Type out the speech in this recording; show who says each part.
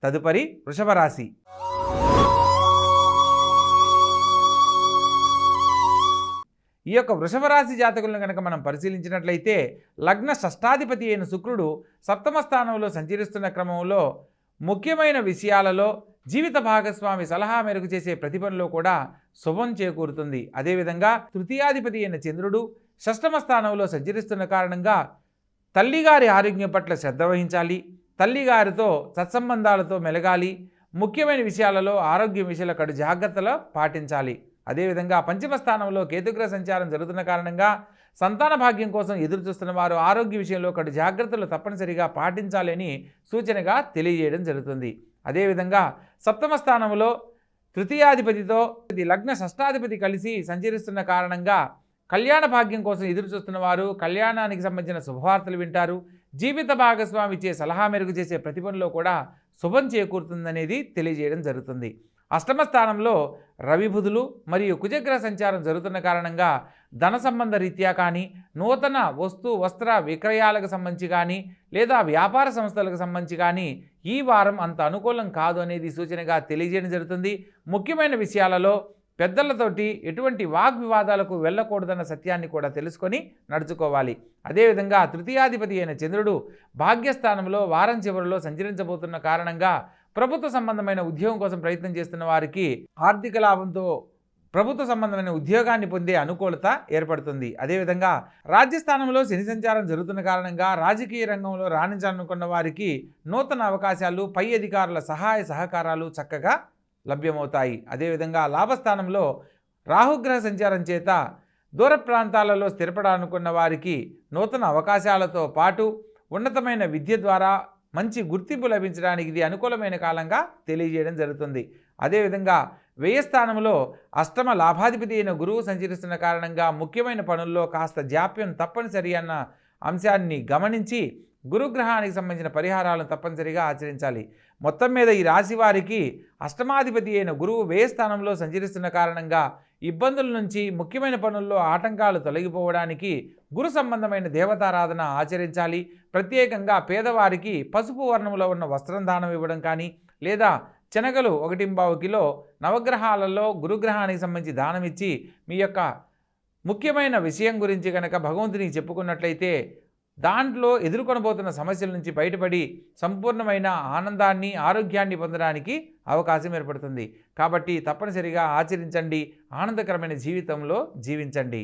Speaker 1: తదుపరి వృషభ రాశి. ఈ యొక్క వృషభ రాశి జాతకులను కనుక మనం పరిశీలించినట్లయితే లగ్న షష్టాధిపతి అయిన శుక్రుడు సప్తమ స్థానంలో సంచరిస్తున్న క్రమంలో ముఖ్యమైన విషయాలలో జీవిత భాగస్వామి సలహా మేరకు చేసే ప్రతిభలో కూడా శుభం చేకూరుతుంది. అదేవిధంగా తృతీయాధిపతి అయిన చంద్రుడు షష్టమ స్థానంలో సంచరిస్తున్న కారణంగా తల్లిగారి ఆరోగ్యం పట్ల శ్రద్ధ వహించాలి, తల్లిగారితో సత్సంబంధాలతో మెలగాలి, ముఖ్యమైన విషయాలలో ఆరోగ్యం విషయాల కడు జాగ్రత్తలు పాటించాలి. అదేవిధంగా పంచమ స్థానంలో కేతుగ్రహ సంచారం జరుగుతున్న కారణంగా సంతాన భాగ్యం కోసం ఎదురు చూస్తున్న వారు ఆరోగ్య విషయంలో కడు జాగ్రత్తలు తప్పనిసరిగా పాటించాలని సూచనగా తెలియజేయడం జరుగుతుంది. అదేవిధంగా సప్తమ స్థానంలో తృతీయాధిపతితో లగ్న షష్టాధిపతి కలిసి సంచరిస్తున్న కారణంగా కళ్యాణ భాగ్యం కోసం ఎదురు చూస్తున్న వారు కళ్యాణానికి సంబంధించిన శుభవార్తలు వింటారు. జీవిత భాగస్వామి ఇచ్చే సలహా మేరకు చేసే ప్రతిభలో కూడా శుభం చేకూరుతుందనేది తెలియజేయడం జరుగుతుంది. అష్టమ స్థానంలో రవి బుధులు మరియు కుజగ్రహ సంచారం జరుగుతున్న కారణంగా ధన సంబంధ రీత్యా కానీ నూతన వస్త్ర విక్రయాలకు సంబంధించి కానీ లేదా వ్యాపార సంస్థలకు సంబంధించి కానీ ఈ వారం అంత అనుకూలం కాదు అనేది సూచనగా తెలియజేయడం జరుగుతుంది. ముఖ్యమైన విషయాలలో పెద్దలతోటి ఎటువంటి వాగ్వివాదాలకు వెళ్ళకూడదన్న సత్యాన్ని కూడా తెలుసుకొని నడుచుకోవాలి. అదేవిధంగా తృతీయాధిపతి అయిన చంద్రుడు భాగ్యస్థానంలో వారం చివరిలో సంచరించబోతున్న కారణంగా ప్రభుత్వ సంబంధమైన ఉద్యోగం కోసం ప్రయత్నం చేస్తున్న వారికి ఆర్థిక లాభంతో ప్రభుత్వ సంబంధమైన ఉద్యోగాన్ని పొందే అనుకూలత ఏర్పడుతుంది. అదేవిధంగా రాజ్యస్థానంలో శని సంచారం జరుగుతున్న కారణంగా రాజకీయ రంగంలో రాణించాలనుకున్న వారికి నూతన అవకాశాలు, పై అధికారుల సహాయ సహకారాలు చక్కగా లభ్యమవుతాయి. అదేవిధంగా లాభస్థానంలో రాహుగ్రహ సంచారం చేత దూర ప్రాంతాలలో స్థిరపడాలనుకున్న వారికి నూతన అవకాశాలతో పాటు ఉన్నతమైన విద్య ద్వారా మంచి గుర్తింపు లభించడానికి ఇది అనుకూలమైన కాలంగా తెలియజేయడం జరుగుతుంది. అదేవిధంగా వ్యయస్థానంలో అష్టమ లాభాధిపతి అయిన గురువు సంచరిస్తున్న కారణంగా ముఖ్యమైన పనుల్లో కాస్త జాప్యం తప్పనిసరి అన్న అంశాన్ని గమనించి గురుగ్రహానికి సంబంధించిన పరిహారాలను తప్పనిసరిగా ఆచరించాలి. మొత్తం మీద ఈ రాశి వారికి అష్టమాధిపతి అయిన గురువు వ్యయస్థానంలో సంచరిస్తున్న కారణంగా ఇబ్బందుల నుంచి ముఖ్యమైన పనుల్లో ఆటంకాలు తొలగిపోవడానికి గురు సంబంధమైన దేవతారాధన ఆచరించాలి. ప్రత్యేకంగా పేదవారికి పసుపు వర్ణంలో ఉన్న వస్త్రం దానం ఇవ్వడం కానీ లేదా శనగలు 1.25 కిలో నవగ్రహాలలో గురుగ్రహానికి సంబంధించి దానం ఇచ్చి మీ యొక్క ముఖ్యమైన విషయం గురించి కనుక భగవంతునికి చెప్పుకున్నట్లయితే దాంట్లో ఎదుర్కొనబోతున్న సమస్యల నుంచి బయటపడి సంపూర్ణమైన ఆనందాన్ని, ఆరోగ్యాన్ని పొందడానికి అవకాశం ఏర్పడుతుంది. కాబట్టి తప్పనిసరిగా ఆచరించండి, ఆనందకరమైన జీవితంలో జీవించండి.